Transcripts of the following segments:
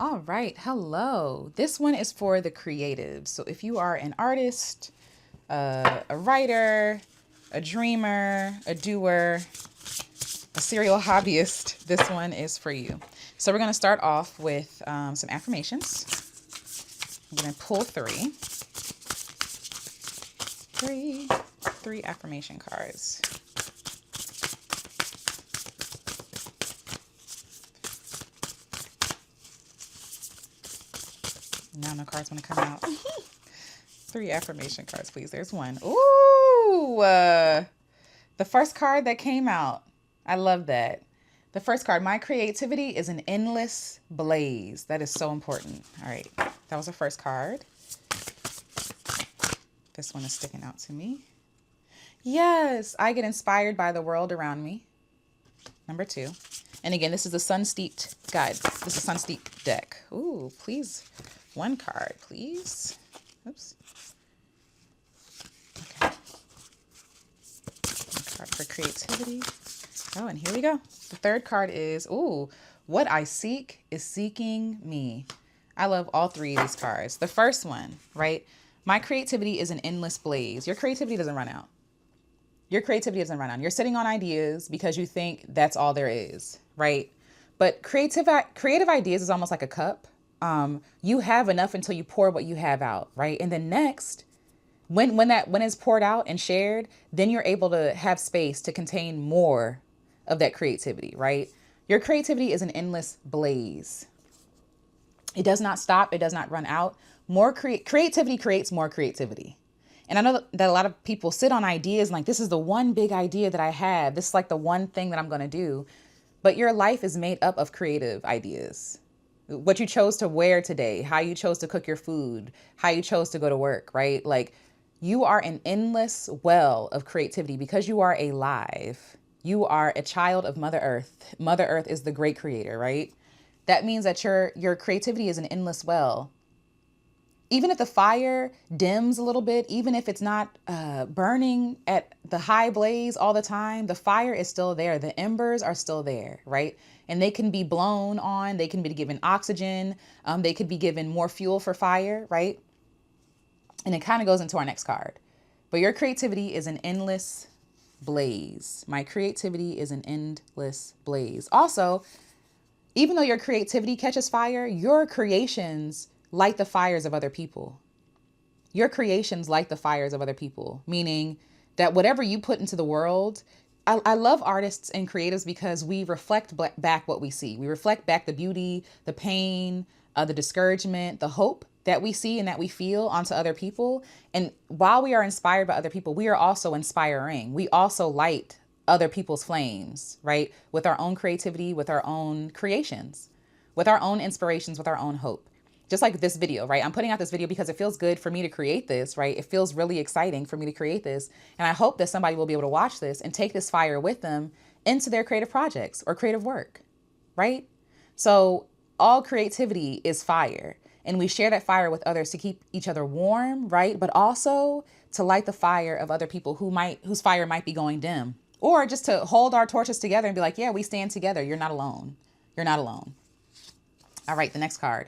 All right, hello. This one is for the creatives. So if you are an artist, a writer, a dreamer, a doer, a serial hobbyist, this one is for you. So we're going to start off with some affirmations. I'm going to pull three affirmation cards. Now no cards want to come out. Three affirmation cards, please. There's one. Ooh, the first card that came out. I love that. The first card, my creativity is an endless blaze. That is so important. All right, that was the first card. This one is sticking out to me. Yes, I get inspired by the world around me. Number two. And again, this is the Sun Steeped guide. This is Sun Steeped deck. Ooh, please. One card, please. Oops. Okay. One card for creativity. Oh, and here we go. The third card is, ooh, what I seek is seeking me. I love all three of these cards. The first one, right? My creativity is an endless blaze. Your creativity doesn't run out. Your creativity doesn't run out. You're sitting on ideas because you think that's all there is, right? But creative ideas is almost like a cup. You have enough until you pour what you have out, right? And then next, when it's poured out and shared, then you're able to have space to contain more of that creativity, right? Your creativity is an endless blaze. It does not stop. It does not run out. More creativity creates more creativity. And I know that a lot of people sit on ideas like, this is the one big idea that I have. This is like the one thing that I'm going to do. But your life is made up of creative ideas. What you chose to wear today, how you chose to cook your food, how you chose to go to work, right? Like, you are an endless well of creativity because you are alive. You are a child of Mother Earth. Mother Earth is the great creator, right? That means that your creativity is an endless well. Even if the fire dims a little bit, even if it's not burning at the high blaze all the time, the fire is still there. The embers are still there, right? And they can be blown on. They can be given oxygen. They could be given more fuel for fire, right? And it kind of goes into our next card. But your creativity is an endless blaze. My creativity is an endless blaze. Also, even though your creativity catches fire, your creations light the fires of other people. Your creations light the fires of other people, meaning that whatever you put into the world, I love artists and creatives because we reflect back what we see. We reflect back the beauty, the pain, the discouragement, the hope that we see and that we feel onto other people. And while we are inspired by other people, we are also inspiring. We also light other people's flames, right? With our own creativity, with our own creations, with our own inspirations, with our own hope. Just like this video, right? I'm putting out this video because it feels good for me to create this, right? It feels really exciting for me to create this. And I hope that somebody will be able to watch this and take this fire with them into their creative projects or creative work, right? So all creativity is fire. And we share that fire with others to keep each other warm, right? But also to light the fire of other people whose fire might be going dim. Or just to hold our torches together and be like, yeah, we stand together. You're not alone. You're not alone. All right, the next card.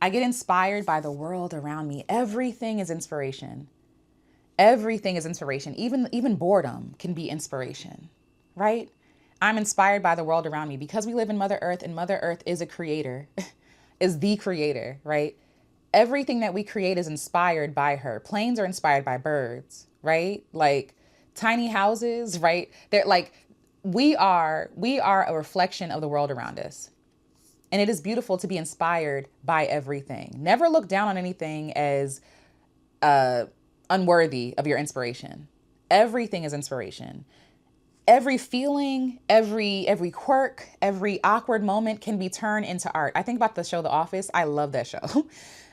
I get inspired by the world around me. Everything is inspiration. Everything is inspiration. Even boredom can be inspiration, right? I'm inspired by the world around me because we live in Mother Earth and Mother Earth is a creator, is the creator, right? Everything that we create is inspired by her. Planes are inspired by birds, right? Like tiny houses, right? They're like, we are a reflection of the world around us. And it is beautiful to be inspired by everything. Never look down on anything as unworthy of your inspiration. Everything is inspiration. Every feeling, every quirk, every awkward moment can be turned into art. I think about the show The Office. I love that show.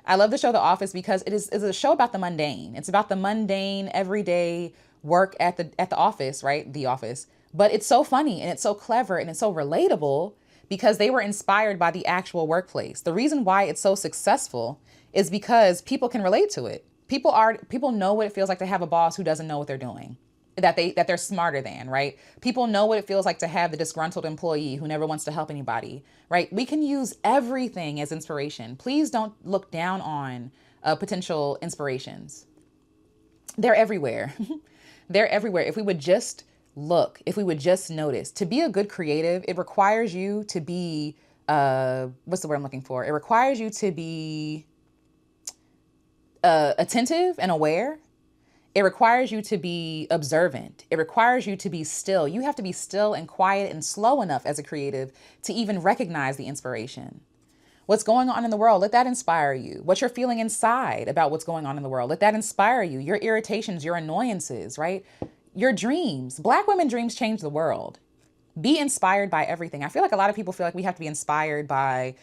I love the show The Office because it's a show about the mundane. It's about the mundane, everyday work at the office, right? The Office. But it's so funny and it's so clever and it's so relatable because they were inspired by the actual workplace. The reason why it's so successful is because people can relate to it. People know what it feels like to have a boss who doesn't know what they're doing. that they're smarter than, right? People know what it feels like to have the disgruntled employee who never wants to help anybody, right? We can use everything as inspiration. Please don't look down on potential inspirations. They're everywhere. They're everywhere. If we would just look, if we would just notice. To be a good creative, it requires you to be, what's the word I'm looking for? It requires you to be attentive and aware. It requires you to be observant. It requires you to be still. You have to be still and quiet and slow enough as a creative to even recognize the inspiration. What's going on in the world, let that inspire you. What you're feeling inside about what's going on in the world, let that inspire you. Your irritations, your annoyances, right? Your dreams. Black women dreams change the world. Be inspired by everything. I feel like a lot of people feel like we have to be inspired by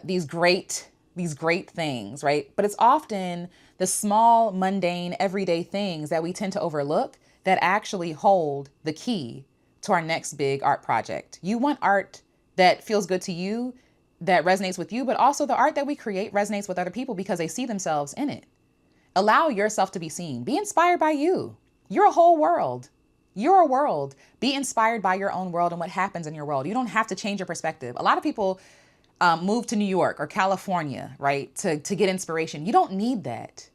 these great things, right? But it's often the small, mundane, everyday things that we tend to overlook that actually hold the key to our next big art project. You want art that feels good to you, that resonates with you, but also the art that we create resonates with other people because they see themselves in it. Allow yourself to be seen. Be inspired by you. You're a whole world. You're a world. Be inspired by your own world and what happens in your world. You don't have to change your perspective. A lot of people move to New York or California, right, to get inspiration. You don't need that.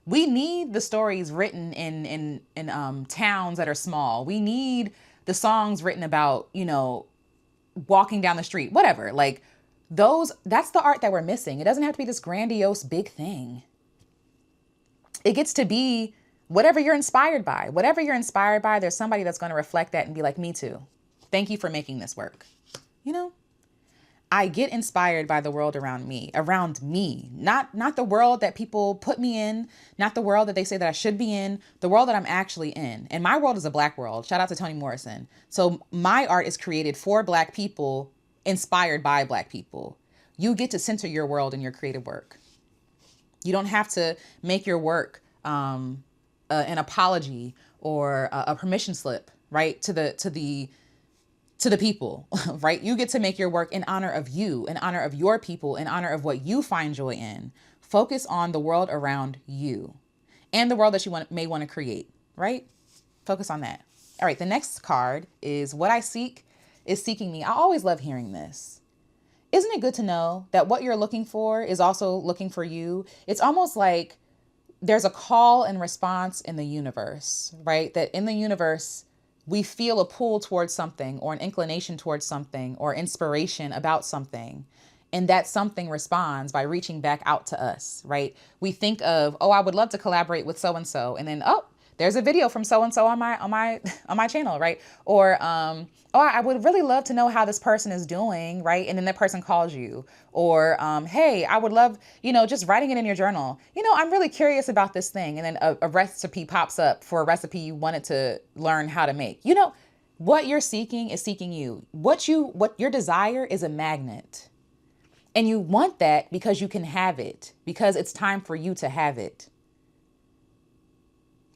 We need the stories written in towns that are small. We need the songs written about, walking down the street, whatever. Like that's the art that we're missing. It doesn't have to be this grandiose big thing. It gets to be whatever you're inspired by. Whatever you're inspired by, there's somebody that's going to reflect that and be like, me too. Thank you for making this work. I get inspired by the world around me, not the world that people put me in, not the world that they say that I should be in, the world that I'm actually in. And my world is a Black world. Shout out to Toni Morrison. So my art is created for Black people, inspired by Black people. You get to center your world in your creative work. You don't have to make your work an apology or a permission slip, right, to the people, right? You get to make your work in honor of you, in honor of your people, in honor of what you find joy in. Focus on the world around you and the world that you may want to create, right? Focus on that. All right, the next card is What I Seek is Seeking Me. I always love hearing this. Isn't it good to know that what you're looking for is also looking for you? It's almost like there's a call and response in the universe, right? That in the universe, we feel a pull towards something or an inclination towards something or inspiration about something. And that something responds by reaching back out to us, right? We think of, I would love to collaborate with so-and-so. And then, there's a video from so-and-so on my channel, right? Or, I would really love to know how this person is doing, right? And then that person calls you. Or, hey, I would love, just writing it in your journal. I'm really curious about this thing. And then a recipe pops up for a recipe you wanted to learn how to make. What you're seeking is seeking you. What your desire is a magnet. And you want that because you can have it, because it's time for you to have it.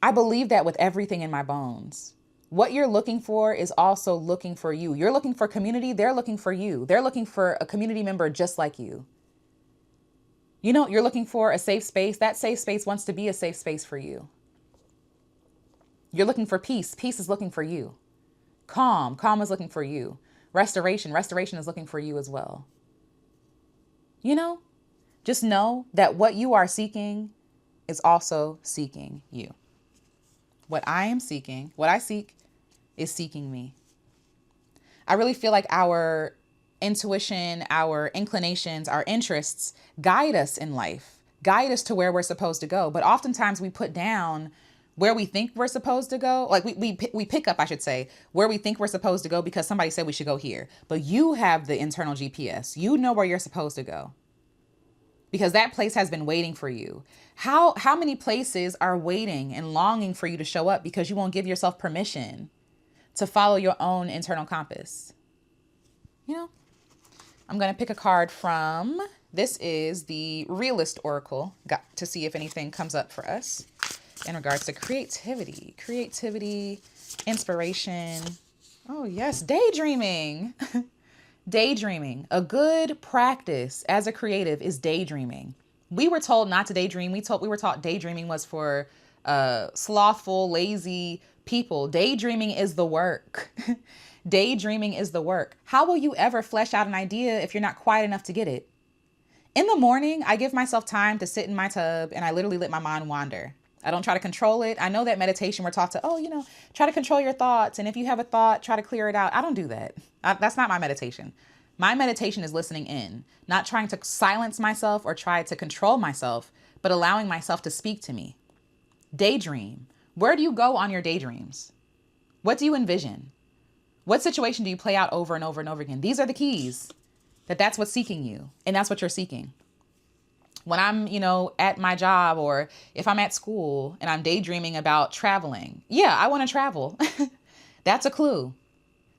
I believe that with everything in my bones. What you're looking for is also looking for you. You're looking for community. They're looking for you. They're looking for a community member just like you. You're looking for a safe space. That safe space wants to be a safe space for you. You're looking for peace. Peace is looking for you. Calm is looking for you. Restoration is looking for you as well. Just know that what you are seeking is also seeking you. What I seek is seeking me. I really feel like our intuition, our inclinations, our interests guide us in life, guide us to where we're supposed to go. But oftentimes we put down where we think we're supposed to go. Like we pick up, I should say, where we think we're supposed to go because somebody said we should go here. But you have the internal GPS. You know where you're supposed to go. Because that place has been waiting for you. How many places are waiting and longing for you to show up because you won't give yourself permission to follow your own internal compass? I'm going to pick a card from, this is the Realist Oracle, to see if anything comes up for us in regards to creativity, inspiration. Oh yes, daydreaming. Daydreaming. A good practice as a creative is daydreaming. We were told not to daydream. We were taught daydreaming was for slothful, lazy People, daydreaming is the work. Daydreaming is the work. How will you ever flesh out an idea if you're not quiet enough to get it? In the morning, I give myself time to sit in my tub and I literally let my mind wander. I don't try to control it. I know that meditation, we're taught to, try to control your thoughts. And if you have a thought, try to clear it out. I don't do that. That's not my meditation. My meditation is listening in, not trying to silence myself or try to control myself, but allowing myself to speak to me. Daydream. Where do you go on your daydreams? What do you envision? What situation do you play out over and over and over again? These are the keys. That's what's seeking you. And that's what you're seeking. When I'm, at my job or if I'm at school and I'm daydreaming about traveling. Yeah, I want to travel. That's a clue.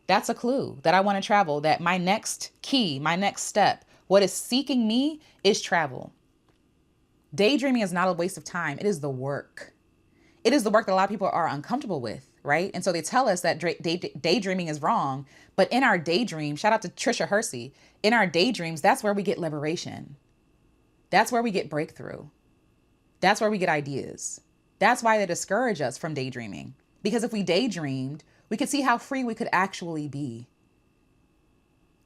That's a clue that I want to travel, that my next key, my next step, what is seeking me is travel. Daydreaming is not a waste of time. It is the work. It is the work that a lot of people are uncomfortable with, right? And so they tell us that daydreaming is wrong. But in our daydream, shout out to Trisha Hersey, in our daydreams, that's where we get liberation. That's where we get breakthrough. That's where we get ideas. That's why they discourage us from daydreaming. Because if we daydreamed, we could see how free we could actually be.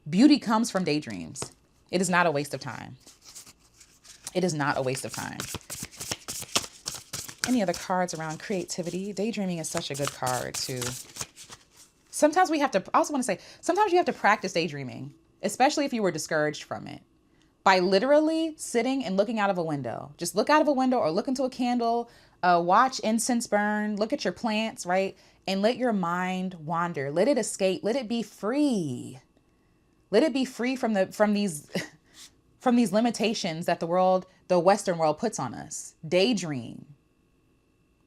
Beauty comes from daydreams. It is not a waste of time. It is not a waste of time. Any other cards around creativity? Daydreaming is such a good card too. Sometimes we have to, I also want to say, sometimes you have to practice daydreaming, especially if you were discouraged from it, by literally sitting and looking out of a window. Just look out of a window or look into a candle, watch incense burn, look at your plants, right? And let your mind wander. Let it escape. Let it be free. Let it be free from these limitations that the Western world puts on us. Daydream.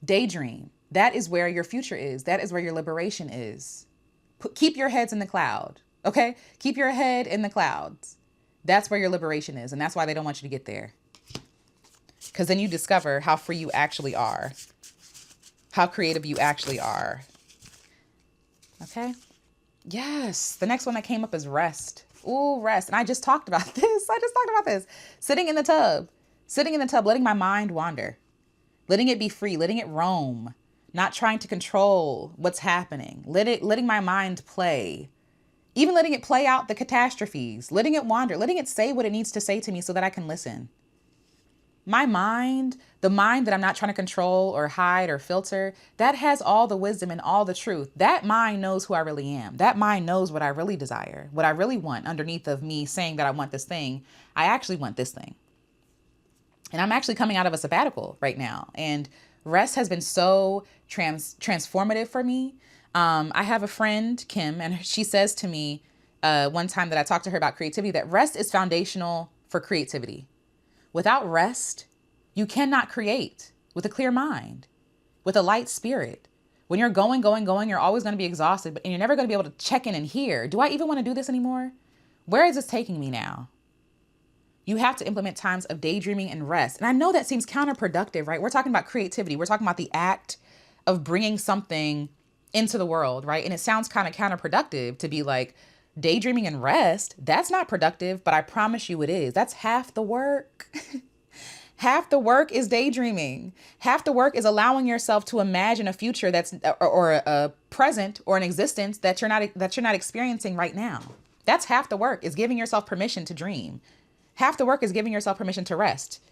Daydream. That is where your future is. That is where your liberation is. Keep your heads in the cloud. Okay? Keep your head in the clouds. That's where your liberation is. And that's why they don't want you to get there. Because then you discover how free you actually are. How creative you actually are. Okay? Yes. The next one that came up is rest. Ooh, rest. And I just talked about this. Sitting in the tub. Sitting in the tub, letting my mind wander. Letting it be free. Letting it roam. Not trying to control what's happening. Letting my mind play. Even letting it play out the catastrophes. Letting it wander. Letting it say what it needs to say to me so that I can listen. My mind, the mind that I'm not trying to control or hide or filter, that has all the wisdom and all the truth. That mind knows who I really am. That mind knows what I really desire, what I really want underneath of me saying that I want this thing. I actually want this thing. And I'm actually coming out of a sabbatical right now. And rest has been so transformative for me. I have a friend, Kim, and she says to me one time that I talked to her about creativity, that rest is foundational for creativity. Without rest, you cannot create with a clear mind, with a light spirit. When you're going, you're always going to be exhausted, and you're never going to be able to check in and hear, do I even want to do this anymore? Where is this taking me now? You have to implement times of daydreaming and rest. And I know that seems counterproductive, right? We're talking about creativity. We're talking about the act of bringing something into the world, right? And it sounds kind of counterproductive to be like, daydreaming and rest, that's not productive, but I promise you it is. That's half the work. Half the work is daydreaming. Half the work is allowing yourself to imagine a future that's or a present or an existence that you're not experiencing right now. That's half the work, is giving yourself permission to dream. Half the work is giving yourself permission to rest.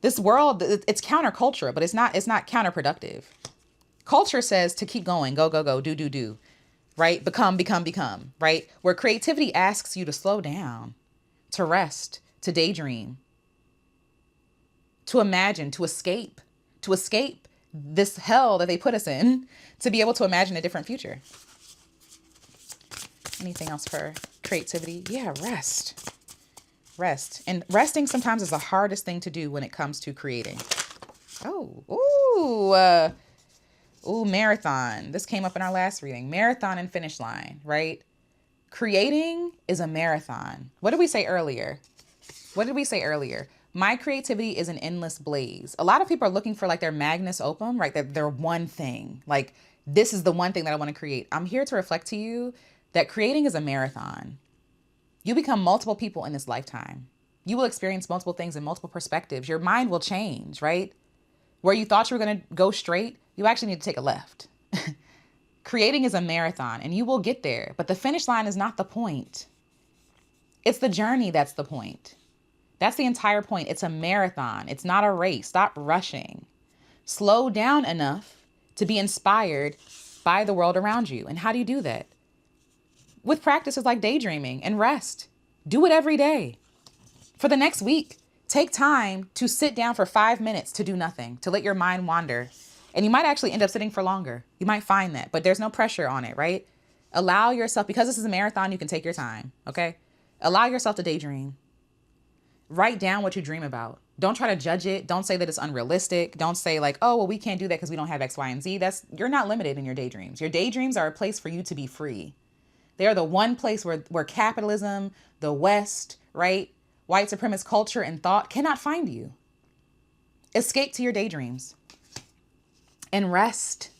This world, it's counterculture, but it's not counterproductive. Culture says to keep going, go, do. Right? Become, right? Where creativity asks you to slow down, to rest, to daydream, to imagine, to escape this hell that they put us in, to be able to imagine a different future. Anything else for creativity? Yeah, rest. And resting sometimes is the hardest thing to do when it comes to creating. Marathon. This came up in our last reading. Marathon and finish line, right? Creating is a marathon. What did we say earlier? My creativity is an endless blaze. A lot of people are looking for like their magnus opum, right? Their one thing. Like, this is the one thing that I want to create. I'm here to reflect to you that creating is a marathon. You become multiple people in this lifetime. You will experience multiple things in multiple perspectives. Your mind will change, right? Where you thought you were going to go straight, you actually need to take a left. Creating is a marathon and you will get there, but the finish line is not the point. It's the journey that's the point. That's the entire point. It's a marathon. It's not a race. Stop rushing. Slow down enough to be inspired by the world around you. And how do you do that? With practices like daydreaming and rest. Do it every day. For the next week, take time to sit down for 5 minutes to do nothing, to let your mind wander. And you might actually end up sitting for longer. You might find that, but there's no pressure on it, right? Allow yourself, because this is a marathon, you can take your time, okay? Allow yourself to daydream. Write down what you dream about. Don't try to judge it. Don't say that it's unrealistic. Don't say like, oh, well, we can't do that because we don't have X, Y, and Z. You're not limited in your daydreams. Your daydreams are a place for you to be free. They are the one place where capitalism, the West, right? White supremacist culture and thought cannot find you. Escape to your daydreams and rest.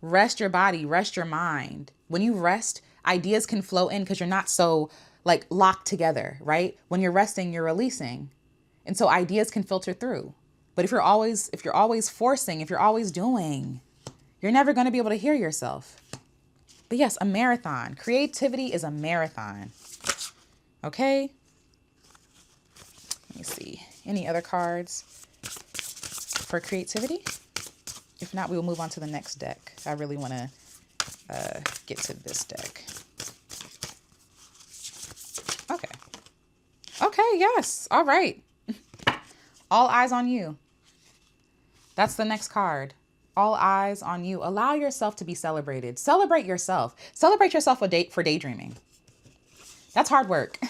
Rest your body, rest your mind. When you rest, ideas can flow in because you're not so like locked together, right? When you're resting, you're releasing. And so ideas can filter through. But if you're always forcing, if you're always doing, you're never going to be able to hear yourself. But yes, a marathon. Creativity is a marathon. Okay? Let me see. Any other cards for creativity? If not, we will move on to the next deck. I really want to get to this deck. Okay. Okay, yes. All right. All eyes on you. That's the next card. All eyes on you. Allow yourself to be celebrated. Celebrate yourself. Celebrate yourself for daydreaming. That's hard work.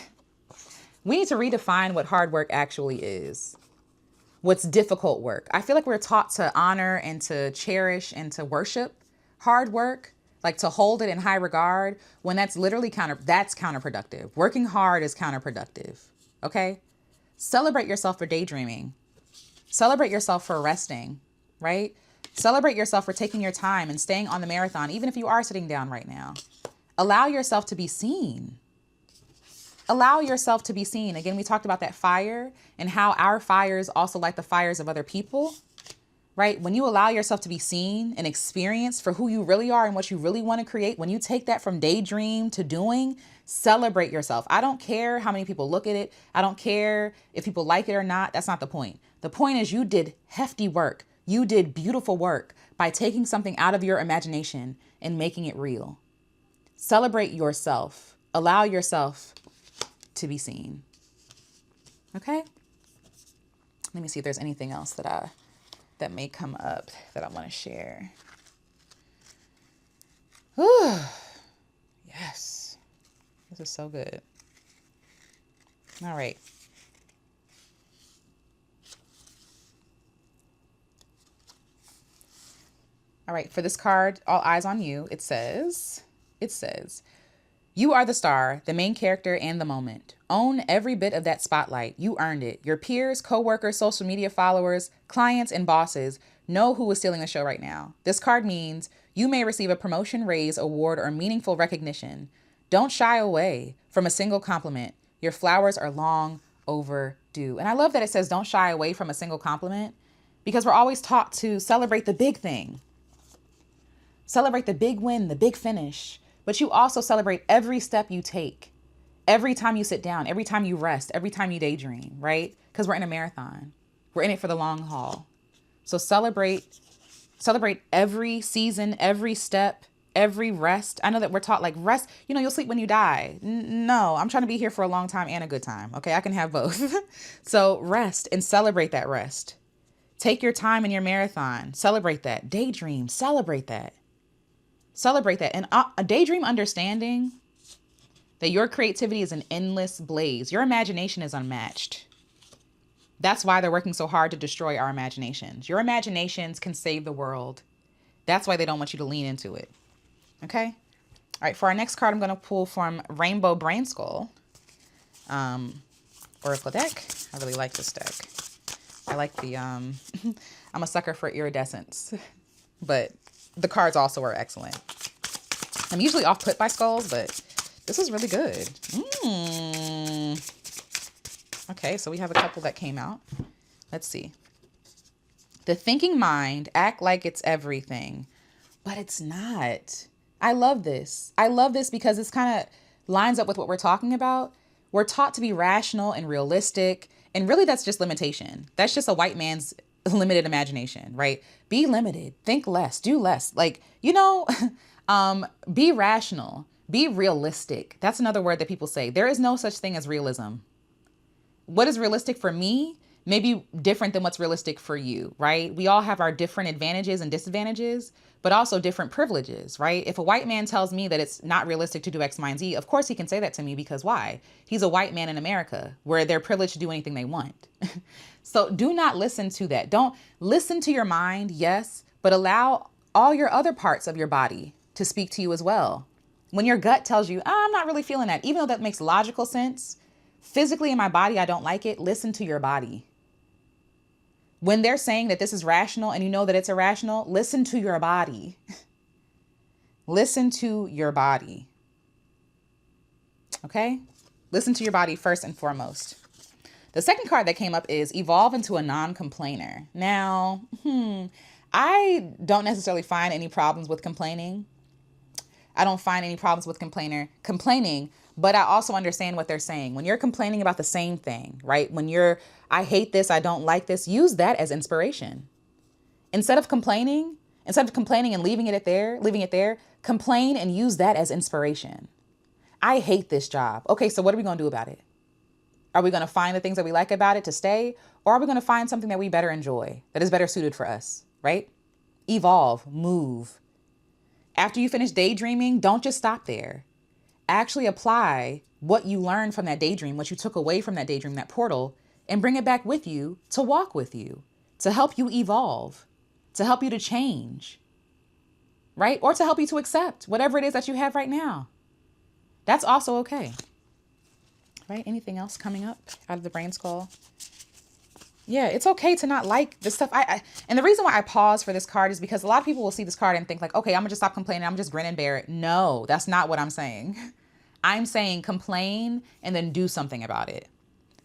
We need to redefine what hard work actually is. What's difficult work. I feel like we're taught to honor and to cherish and to worship hard work, like to hold it in high regard, when that's literally that's counterproductive. Working hard is counterproductive. Okay? Celebrate yourself for daydreaming. Celebrate yourself for resting, right? Celebrate yourself for taking your time and staying on the marathon, even if you are sitting down right now. Allow yourself to be seen. Allow yourself to be seen. Again, we talked about that fire and how our fires also light the fires of other people, right? When you allow yourself to be seen and experienced for who you really are and what you really want to create, when you take that from daydream to doing, celebrate yourself. I don't care how many people look at it. I don't care if people like it or not. That's not the point. The point is you did hefty work. You did beautiful work by taking something out of your imagination and making it real. Celebrate yourself. Allow yourself to be seen. Okay? Let me see if there's anything else that may come up that I want to share. Whew. Yes. This is so good. All right. All right, for this card, All Eyes on You, it says, you are the star, the main character, and the moment. Own every bit of that spotlight. You earned it. Your peers, coworkers, social media followers, clients, and bosses know who is stealing the show right now. This card means you may receive a promotion, raise, award, or meaningful recognition. Don't shy away from a single compliment. Your flowers are long overdue. And I love that it says don't shy away from a single compliment, because we're always taught to celebrate the big thing. Celebrate the big win, the big finish. But you also celebrate every step you take, every time you sit down, every time you rest, every time you daydream, right? Because we're in a marathon. We're in it for the long haul. So celebrate every season, every step, every rest. I know that we're taught like rest, you'll sleep when you die. No, I'm trying to be here for a long time and a good time. Okay, I can have both. So rest and celebrate that rest. Take your time in your marathon. Celebrate that. Daydream. Celebrate that. Celebrate that. And a daydream understanding that your creativity is an endless blaze. Your imagination is unmatched. That's why they're working so hard to destroy our imaginations. Your imaginations can save the world. That's why they don't want you to lean into it. Okay? All right, for our next card, I'm going to pull from Rainbow Brain Skull Oracle deck. I really like this deck. I like the, I'm a sucker for iridescence, but the cards also are excellent. I'm usually off put by skulls, but this is really good. Okay, so we have a couple that came out. Let's see. The thinking mind, act like it's everything. but it's not. I love this. I love this because it's kind of lines up with what we're talking about. We're taught to be rational and realistic. And really, that's just limitation. That's just a white man's limited imagination, right? Be limited, think less, do less. Like, be rational, be realistic. That's another word that people say. There is no such thing as realism. What is realistic for me may be different than what's realistic for you, right? We all have our different advantages and disadvantages, but also different privileges, right? If a white man tells me that it's not realistic to do X, Y, and Z, of course he can say that to me because why? He's a white man in America where they're privileged to do anything they want. So do not listen to that. Don't listen to your mind, yes, but allow all your other parts of your body to speak to you as well. When your gut tells you, I'm not really feeling that, even though that makes logical sense, physically in my body, I don't like it, listen to your body. When they're saying that this is rational and you know that it's irrational, listen to your body. Listen to your body. Okay? Listen to your body first and foremost. The second card that came up is evolve into a non-complainer. Now, I don't necessarily find any problems with complaining. I don't find any problems with complaining, but I also understand what they're saying. When you're complaining about the same thing, right? I hate this, I don't like this, use that as inspiration. Instead of complaining and leaving it there, complain and use that as inspiration. I hate this job. Okay, so what are we going to do about it? Are we going to find the things that we like about it to stay? Or are we going to find something that we better enjoy, that is better suited for us, right? Evolve, move. After you finish daydreaming, don't just stop there. Actually apply what you learned from that daydream, what you took away from that daydream, that portal, and bring it back with you to walk with you, to help you evolve, to help you to change, right? Or to help you to accept whatever it is that you have right now. That's also okay, right? Anything else coming up out of the brain skull? Yeah, it's okay to not like this stuff. And the reason why I pause for this card is because a lot of people will see this card and think like, okay, I'm gonna just stop complaining. I'm just grin and bear it. No, that's not what I'm saying. I'm saying complain and then do something about it.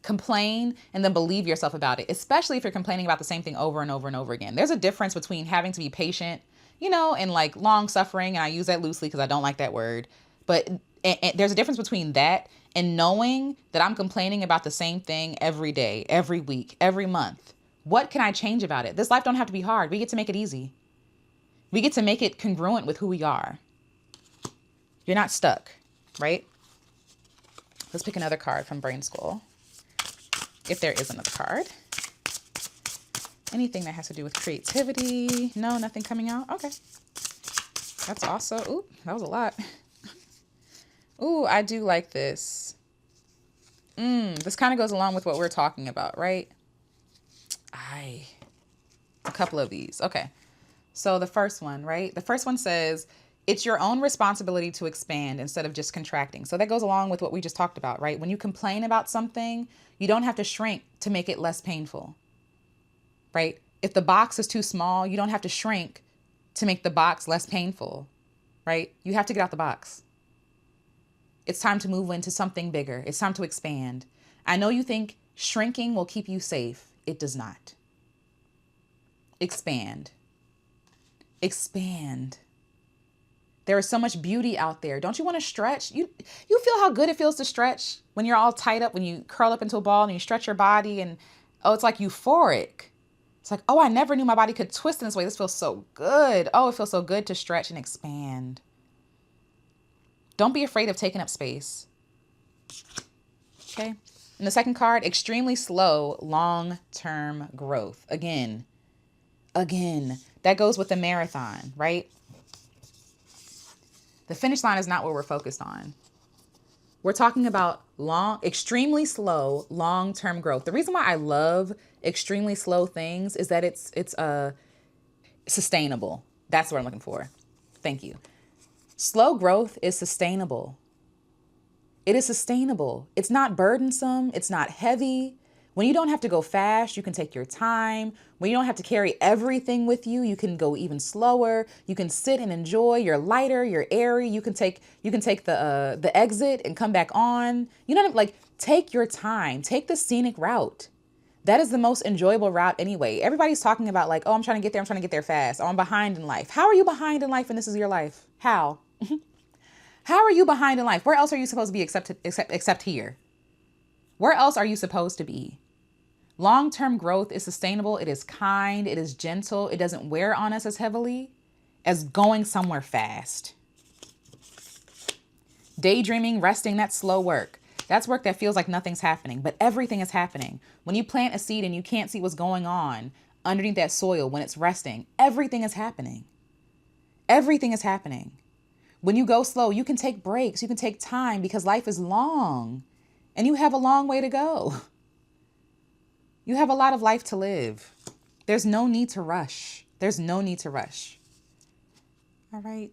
Complain and then believe yourself about it, especially if you're complaining about the same thing over and over and over again. There's a difference between having to be patient, and like long suffering. And I use that loosely because I don't like that word. But there's a difference between that and knowing that I'm complaining about the same thing every day, every week, every month. What can I change about it? This life don't have to be hard. We get to make it easy. We get to make it congruent with who we are. You're not stuck, right? Let's pick another card from Brain School. If there is another card. Anything that has to do with creativity. No, nothing coming out. Okay. That's also, ooh, that was a lot. Ooh, I do like this. This kind of goes along with what we're talking about, right? A couple of these. Okay. So the first one, right? The first one says, it's your own responsibility to expand instead of just contracting. So that goes along with what we just talked about, right? When you complain about something, you don't have to shrink to make it less painful, right? If the box is too small, you don't have to shrink to make the box less painful, right? You have to get out the box. It's time to move into something bigger. It's time to expand. I know you think shrinking will keep you safe. It does not. Expand. Expand. There is so much beauty out there. Don't you want to stretch? You feel how good it feels to stretch when you're all tied up, when you curl up into a ball and you stretch your body and, oh, it's like euphoric. It's like, oh, I never knew my body could twist in this way. This feels so good. Oh, it feels so good to stretch and expand. Don't be afraid of taking up space. Okay. And the second card, extremely slow, long-term growth. Again, that goes with the marathon, right? The finish line is not what we're focused on. We're talking about extremely slow, long-term growth. The reason why I love extremely slow things is that it's sustainable. That's what I'm looking for. Thank you. Slow growth is sustainable. It is sustainable. It's not burdensome. It's not heavy. When you don't have to go fast, you can take your time. When you don't have to carry everything with you, you can go even slower. You can sit and enjoy. You're lighter, you're airy. You can take the exit and come back on. You know what I mean? Like, take your time. Take the scenic route. That is the most enjoyable route anyway. Everybody's talking about like, oh, I'm trying to get there. I'm trying to get there fast. Oh, I'm behind in life. How are you behind in life and this is your life? How? How are you behind in life? Where else are you supposed to be except here? Where else are you supposed to be? Long-term growth is sustainable. It is kind. It is gentle. It doesn't wear on us as heavily as going somewhere fast. Daydreaming, resting, that's slow work. That's work that feels like nothing's happening, but everything is happening. When you plant a seed and you can't see what's going on underneath that soil when it's resting, everything is happening. Everything is happening. When you go slow, you can take breaks. You can take time because life is long and you have a long way to go. You have a lot of life to live. There's no need to rush. There's no need to rush. All right.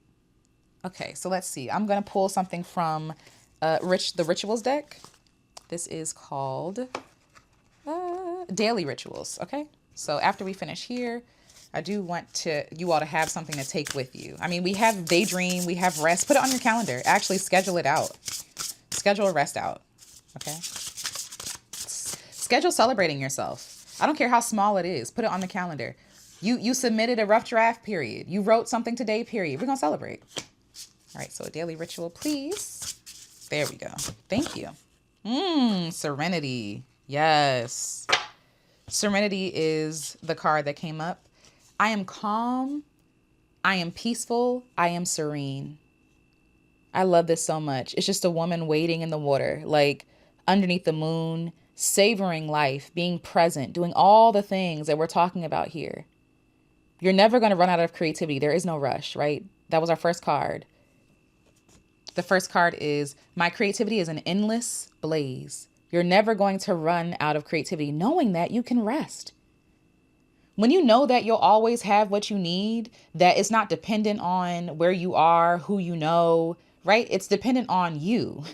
Okay, so let's see. I'm going to pull something from the Rituals deck. This is called Daily Rituals. Okay, so after we finish here, I do want you all to have something to take with you. I mean, we have daydream, we have rest. Put it on your calendar. Actually, schedule it out. Schedule a rest out. Okay. Schedule celebrating yourself. I don't care how small it is. Put it on the calendar. You submitted a rough draft, period. You wrote something today, period. We're going to celebrate. All right, so a daily ritual, please. There we go. Thank you. Serenity. Yes. Serenity is the card that came up. I am calm. I am peaceful. I am serene. I love this so much. It's just a woman wading in the water, like underneath the moon, savoring life, being present, doing all the things that we're talking about here. You're never going to run out of creativity. There is no rush, right? That was our first card. The first card is, my creativity is an endless blaze. You're never going to run out of creativity, knowing that you can rest. When you know that you'll always have what you need, that it's not dependent on where you are, who you know, right? It's dependent on you.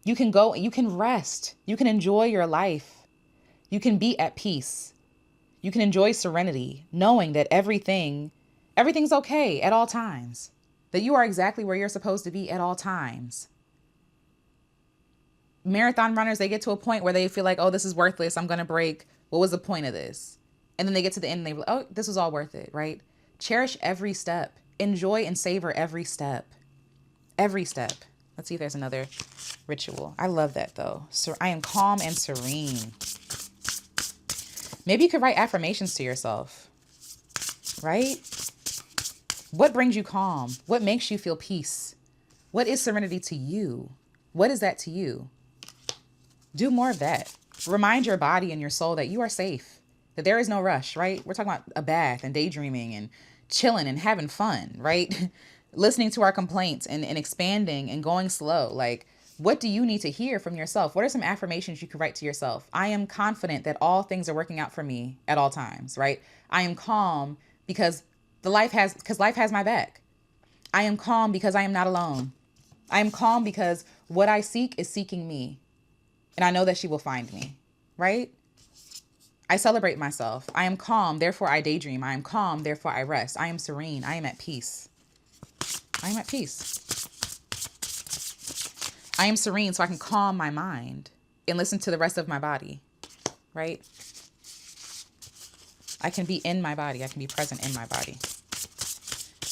You can go and you can rest. You can enjoy your life. You can be at peace. You can enjoy serenity, knowing that everything's okay at all times. That you are exactly where you're supposed to be at all times. Marathon runners, they get to a point where they feel like, oh, this is worthless. I'm going to break. What was the point of this? And then they get to the end and they're like, oh, this was all worth it, right? Cherish every step. Enjoy and savor every step. Every step. Let's see if there's another ritual. I love that though. So I am calm and serene. Maybe you could write affirmations to yourself, right? What brings you calm? What makes you feel peace? What is serenity to you? What is that to you? Do more of that. Remind your body and your soul that you are safe, that there is no rush, right? We're talking about a bath and daydreaming and chilling and having fun, right? Listening to our complaints and expanding and going slow. Like, what do you need to hear from yourself? What are some affirmations you could write to yourself? I am confident that all things are working out for me at all times, right? I am calm because life has my back. I am calm because I am not alone. I am calm because what I seek is seeking me. And I know that she will find me, right? I celebrate myself. I am calm, therefore I daydream. I am calm, therefore I rest. I am serene. I am at peace. I am at peace. I am serene so I can calm my mind and listen to the rest of my body, right? I can be in my body. I can be present in my body.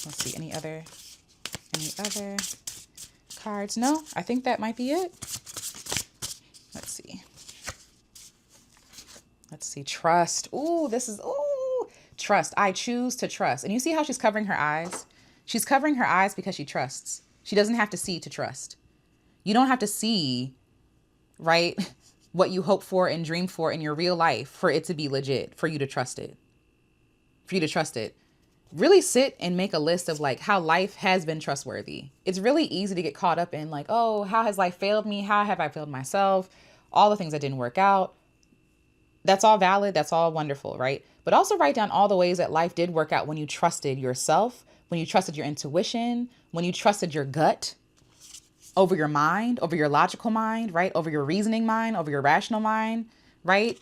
Let's see, any other cards? No, I think that might be it. Let's see. Trust. Ooh, trust. I choose to trust. And you see how she's covering her eyes? She's covering her eyes because she trusts. She doesn't have to see to trust. You don't have to see, right, what you hope for and dream for in your real life for it to be legit, for you to trust it. Really sit and make a list of like how life has been trustworthy. It's really easy to get caught up in like, oh, how has life failed me? How have I failed myself? All the things that didn't work out. That's all valid. That's all wonderful, right? But also write down all the ways that life did work out when you trusted yourself, when you trusted your intuition, when you trusted your gut over your mind, over your logical mind, right? Over your reasoning mind, over your rational mind, right?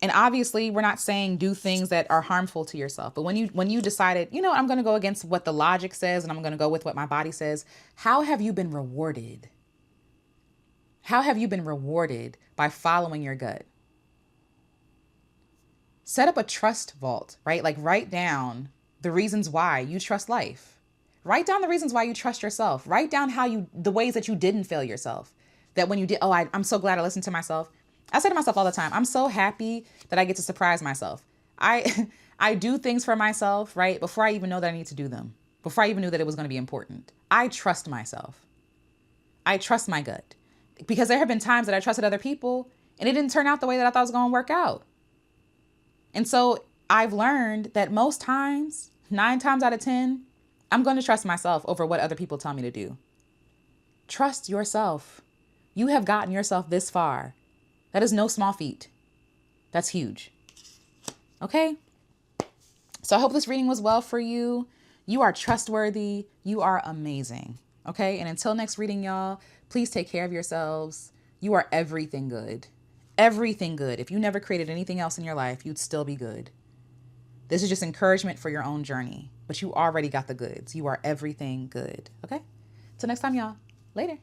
And obviously we're not saying do things that are harmful to yourself. But when you decided, you know, I'm going to go against what the logic says and I'm going to go with what my body says. How have you been rewarded? How have you been rewarded by following your gut? Set up a trust vault, right? Like write down the reasons why you trust life. Write down the reasons why you trust yourself. Write down the ways that you didn't fail yourself. That when you did, I'm so glad I listened to myself. I say to myself all the time, I'm so happy that I get to surprise myself. I I do things for myself, right? Before I even know that I need to do them. Before I even knew that it was going to be important. I trust myself. I trust my gut. Because there have been times that I trusted other people and it didn't turn out the way that I thought it was going to work out. And so I've learned that most times, 9 times out of 10, I'm going to trust myself over what other people tell me to do. Trust yourself. You have gotten yourself this far. That is no small feat. That's huge. Okay? So I hope this reading was well for you. You are trustworthy. You are amazing. Okay? And until next reading, y'all, please take care of yourselves. You are everything good. Everything good. If you never created anything else in your life, you'd still be good. This is just encouragement for your own journey, but you already got the goods. You are everything good. Okay? Till next time, y'all. Later.